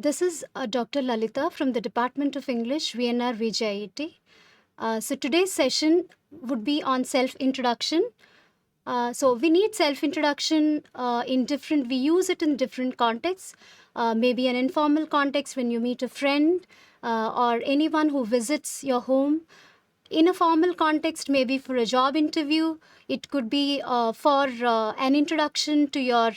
This is Dr. Lalitha from the Department of English, VNR VJIET. So today's session would be on self-introduction. So we need self-introduction we use it in different contexts. Maybe an informal context when you meet a friend or anyone who visits your home. In a formal context, maybe for a job interview, it could be for an introduction to your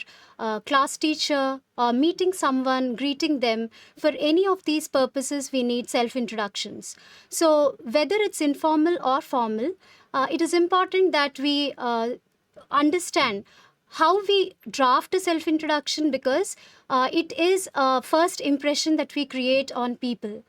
class teacher, or meeting someone, greeting them. For any of these purposes, we need self-introductions. So whether it's informal or formal, it is important that we understand how we draft a self-introduction because it is a first impression that we create on people.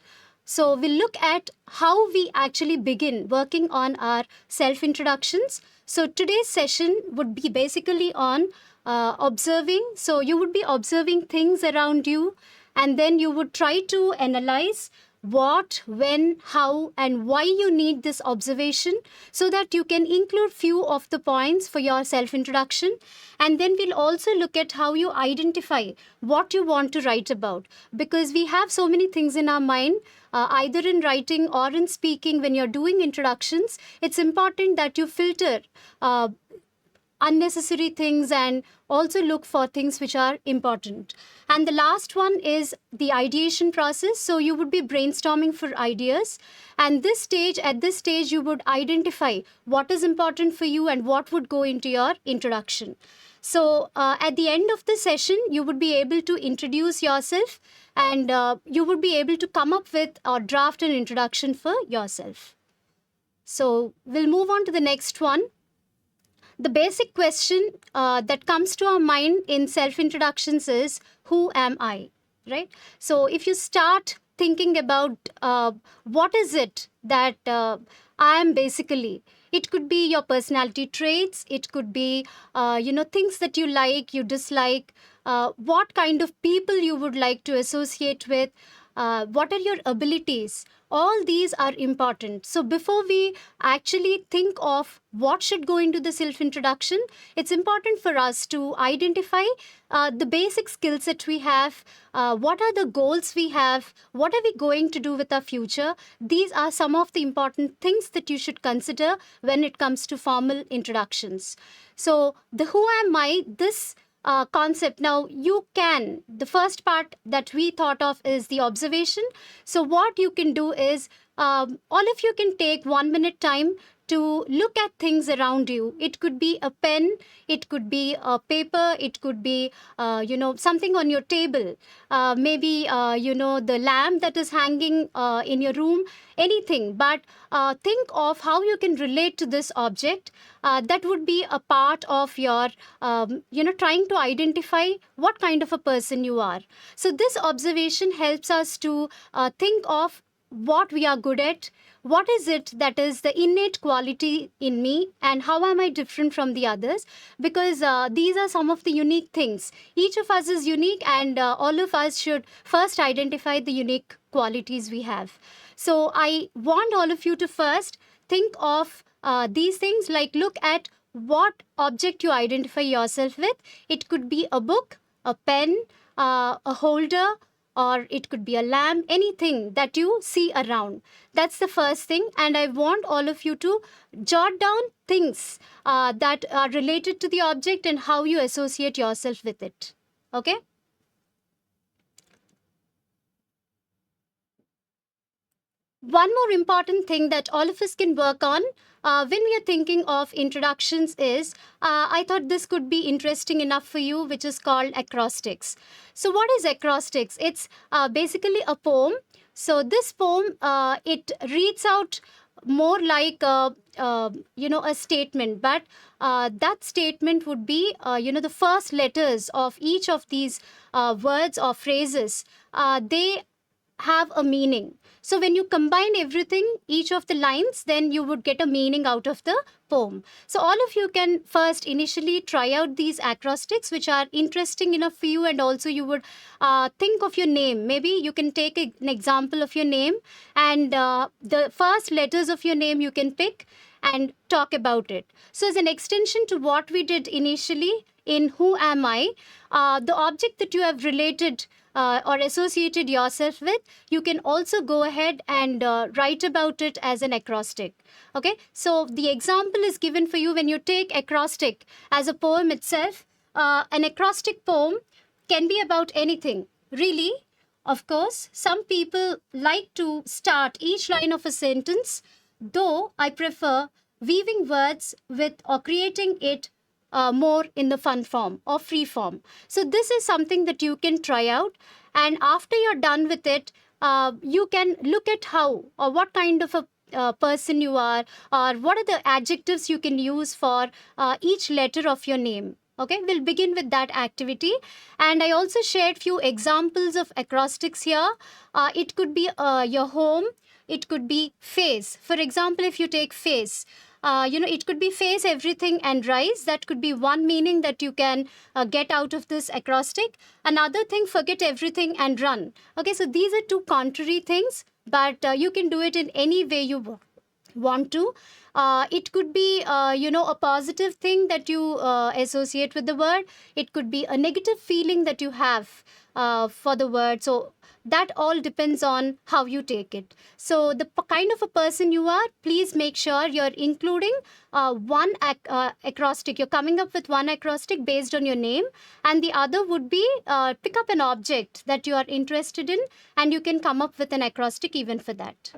So we'll look at how we actually begin working on our self-introductions. So today's session would be basically on observing. So you would be observing things around you, and then you would try to analyze what, when, how, and why you need this observation so that you can include few of the points for your self-introduction. And then we'll also look at how you identify what you want to write about, because we have so many things in our mind, either in writing or in speaking. When you're doing introductions, it's important that you filter unnecessary things and also look for things which are important. And the last one is the ideation process. So you would be brainstorming for ideas. And at this stage, you would identify what is important for you and what would go into your introduction. So at the end of the session, you would be able to introduce yourself, and you would be able to come up with or draft an introduction for yourself. So we'll move on to the next one. The basic question that comes to our mind in self-introductions is, who am I, right? So if you start thinking about what is it that I am basically, it could be your personality traits, it could be, things that you like, you dislike, what kind of people you would like to associate with, what are your abilities. All these are important. So before we actually think of what should go into the self-introduction, it's important for us to identify the basic skills that we have, what are the goals we have, what are we going to do with our future. These are some of the important things that you should consider when it comes to formal introductions. So the who am I, this concept. Now, the first part that we thought of is the observation. So what you can do is, all of you can take 1 minute time to look at things around you. It could be a pen, it could be a paper, it could be, something on your table, maybe, the lamp that is hanging in your room, anything. But think of how you can relate to this object. That would be a part of your, trying to identify what kind of a person you are. So this observation helps us to think of what we are good at, what is it that is the innate quality in me, and how am I different from the others? Because these are some of the unique things. Each of us is unique, and all of us should first identify the unique qualities we have. So I want all of you to first think of these things, like look at what object you identify yourself with. It could be a book, a pen, a holder, or it could be a lamp, anything that you see around. That's the first thing. And I want all of you to jot down things that are related to the object and how you associate yourself with it. Okay? One more important thing that all of us can work on when we are thinking of introductions is, I thought this could be interesting enough for you, which is called acrostics. So what is acrostics? It's basically a poem. So this poem, it reads out more like a statement, but that statement would be, the first letters of each of these words or phrases. They have a meaning. So when you combine everything, each of the lines, then you would get a meaning out of the poem. So all of you can first initially try out these acrostics, which are interesting enough for you, and also you would think of your name. Maybe you can take an example of your name, and the first letters of your name you can pick and talk about it. So as an extension to what we did initially, in who am I, the object that you have related or associated yourself with, you can also go ahead and write about it as an acrostic. Okay, so the example is given for you when you take acrostic as a poem itself. An acrostic poem can be about anything, really. Of course, some people like to start each line of a sentence, though I prefer weaving words with or creating it more in the fun form or free form. So, this is something that you can try out. And after you're done with it, you can look at how or what kind of a person you are, or what are the adjectives you can use for each letter of your name. Okay, we'll begin with that activity. And I also shared few examples of acrostics here. It could be your home, it could be face. For example, if you take face, it could be face everything and rise. That could be one meaning that you can get out of this acrostic. Another thing, forget everything and run. Okay, so these are two contrary things, but you can do it in any way you want to. It could be, a positive thing that you associate with the word. It could be a negative feeling that you have for the word. So that all depends on how you take it. So the kind of a person you are, please make sure you're including one acrostic. You're coming up with one acrostic based on your name, and the other would be pick up an object that you are interested in, and you can come up with an acrostic even for that.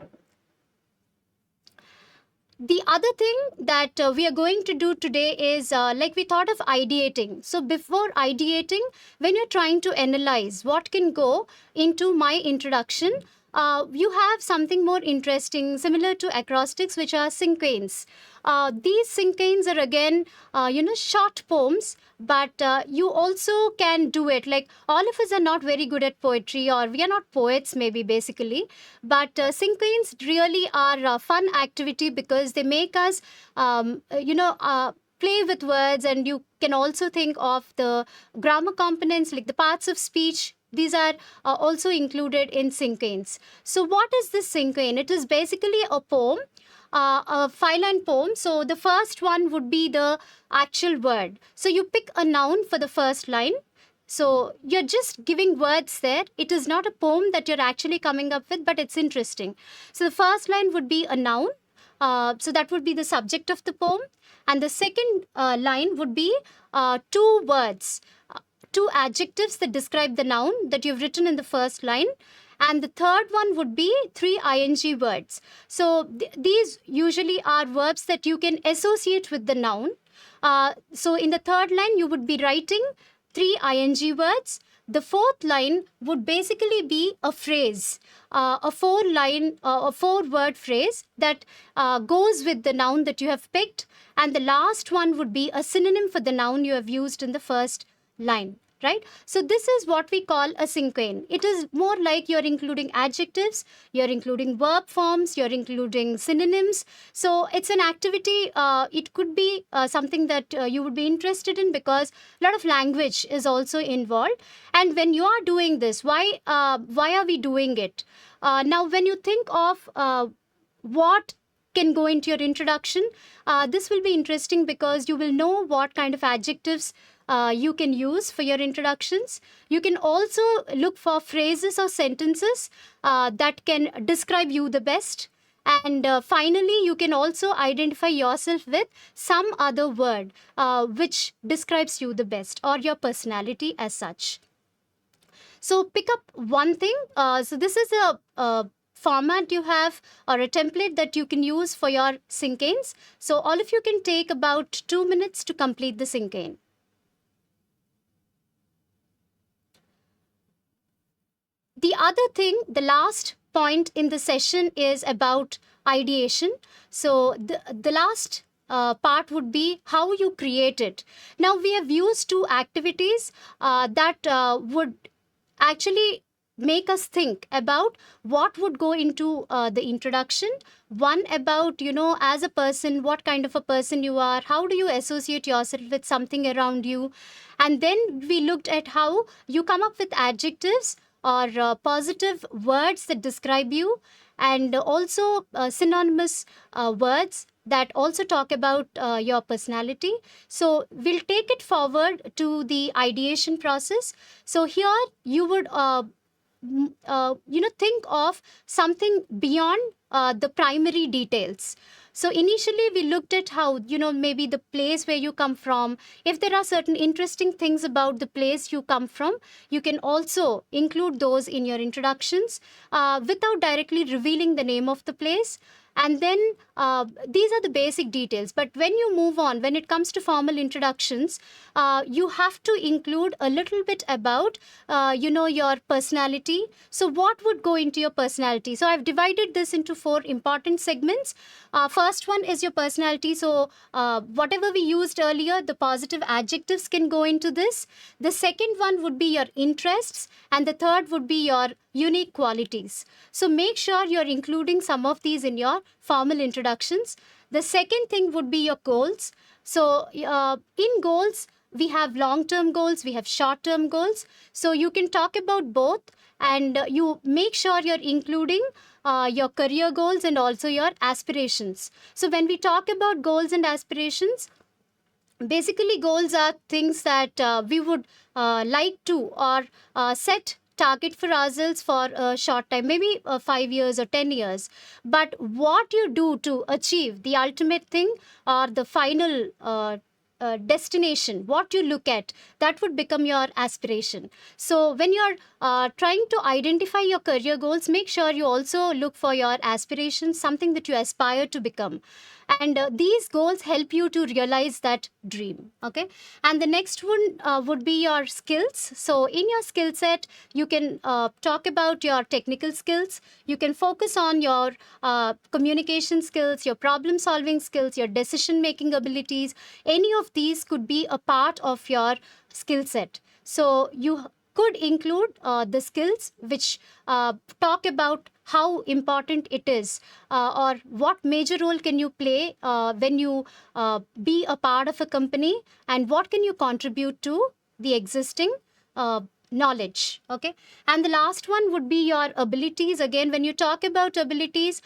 The other thing that we are going to do today is like we thought of ideating. So before ideating, when you're trying to analyze what can go into my introduction, you have something more interesting, similar to acrostics, which are cinquains. These cinquains are again, short poems, but you also can do it. Like, all of us are not very good at poetry, or we are not poets, maybe, basically. But cinquains really are a fun activity because they make us, play with words, and you can also think of the grammar components, like the parts of speech. These are also included in cinquains. So what is this cinquain? It is basically a poem, a five-line poem. So the first one would be the actual word. So you pick a noun for the first line. So you're just giving words there. It is not a poem that you're actually coming up with, but it's interesting. So the first line would be a noun. So that would be the subject of the poem. And the second line would be two words, two adjectives that describe the noun that you've written in the first line. And the third one would be three ing words. So these usually are verbs that you can associate with the noun. So in the third line, you would be writing three ing words. The fourth line would basically be a phrase, a four-word phrase that goes with the noun that you have picked. And the last one would be a synonym for the noun you have used in the first line, right? So this is what we call a cinquain. It is more like you're including adjectives, you're including verb forms, you're including synonyms. So it's an activity. It could be something that you would be interested in, because a lot of language is also involved. And when you are doing this, why are we doing it? Now, when you think of what can go into your introduction, this will be interesting because you will know what kind of adjectives you can use for your introductions. You can also look for phrases or sentences that can describe you the best. And finally, you can also identify yourself with some other word which describes you the best, or your personality as such. So pick up one thing. So this is a format you have, or a template that you can use for your cinquains. So all of you can take about 2 minutes to complete the cinquain. The other thing, the last point in the session, is about ideation. So the last part would be how you create it. Now, we have used two activities that would actually make us think about what would go into the introduction. One about, as a person, what kind of a person you are, how do you associate yourself with something around you. And then we looked at how you come up with adjectives or positive words that describe you. and also synonymous words that also talk about your personality. So we'll take it forward to the ideation process. So here you would think of something beyond the primary details. So initially we looked at how, maybe the place where you come from, if there are certain interesting things about the place you come from, you can also include those in your introductions without directly revealing the name of the place. And then these are the basic details. But when you move on, when it comes to formal introductions, you have to include a little bit about, your personality. So what would go into your personality? So I've divided this into 4 important segments. First one is your personality. So whatever we used earlier, the positive adjectives can go into this. The second one would be your interests. And the third would be your unique qualities. So make sure you're including some of these in your formal introductions. The second thing would be your goals. So in goals, we have long-term goals, we have short-term goals. So you can talk about both, and you make sure you're including your career goals and also your aspirations. So when we talk about goals and aspirations, basically goals are things that we would like to or set target for ourselves for a short time, maybe 5 years or 10 years. But what you do to achieve the ultimate thing or the final destination, what you look at, that would become your aspiration. So when you're trying to identify your career goals, make sure you also look for your aspirations, something that you aspire to become. And these goals help you to realize that dream. Okay. And the next one would be your skills. So in your skill set, you can talk about your technical skills. You can focus on your communication skills, your problem solving skills, your decision making abilities. Any of these could be a part of your skill set. So you could include the skills which talk about how important it is, or what major role can you play when you be a part of a company, and what can you contribute to the existing knowledge. Okay. And the last one would be your abilities. Again, when you talk about abilities,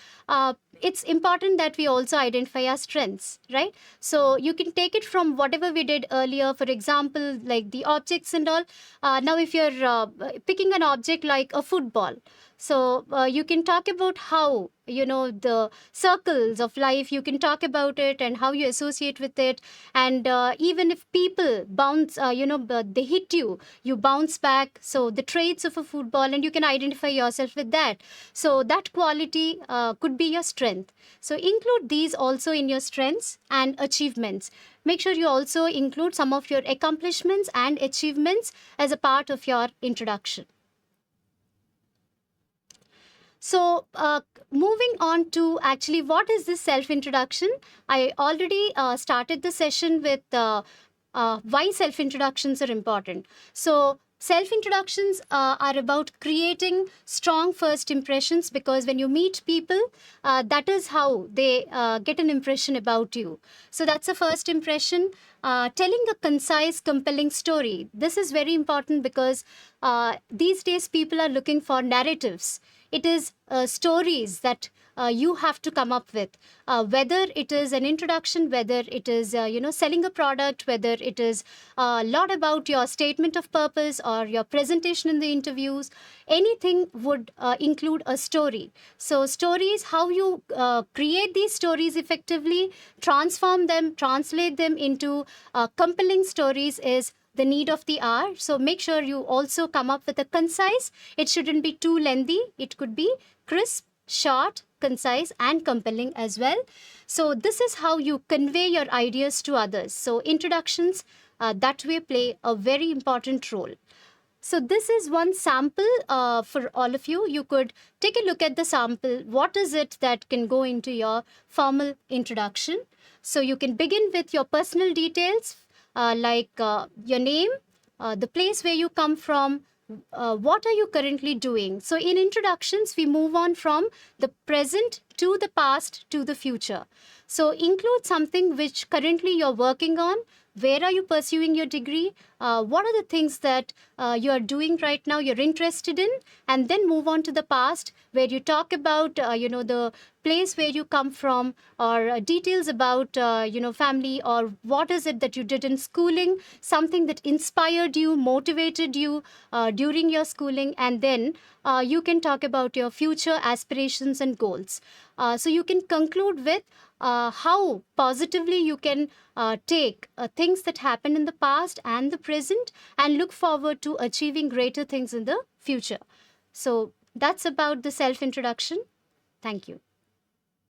it's important that we also identify our strengths, right? So you can take it from whatever we did earlier, for example, like the objects and all. Now if you're picking an object like a football, so you can talk about how, the circles of life, you can talk about it and how you associate with it. And even if people bounce, they hit you, you bounce back. So the traits of a football, and you can identify yourself with that. So that quality could be your strength. So include these also in your strengths and achievements. Make sure you also include some of your accomplishments and achievements as a part of your introduction. So moving on to actually what is this self-introduction? I already started the session with why self-introductions are important. So self-introductions are about creating strong first impressions, because when you meet people, that is how they get an impression about you. So that's a first impression. Telling a concise, compelling story. This is very important because these days people are looking for narratives. It is stories that you have to come up with, whether it is an introduction, whether it is, selling a product, whether it is a lot about your statement of purpose or your presentation in the interviews. Anything would include a story. So stories, how you create these stories effectively, transform them, translate them into compelling stories is the need of the hour. So make sure you also come up with a concise. It shouldn't be too lengthy. It could be crisp, short, concise, and compelling as well. So this is how you convey your ideas to others. So introductions that way play a very important role. So this is one sample for all of you. You could take a look at the sample. What is it that can go into your formal introduction? So you can begin with your personal details, like your name, the place where you come from, what are you currently doing. So in introductions, we move on from the present to the past to the future. So include something which currently you're working on. Where are you pursuing your degree? What are the things that you are doing right now, you're interested in, and then move on to the past, where you talk about, the place where you come from, or details about, family, or what is it that you did in schooling, something that inspired you, motivated you during your schooling, and then you can talk about your future aspirations and goals. So you can conclude with how positively you can take things that happened in the past and the present, and look forward to achieving greater things in the future. So that's about the self introduction. Thank you.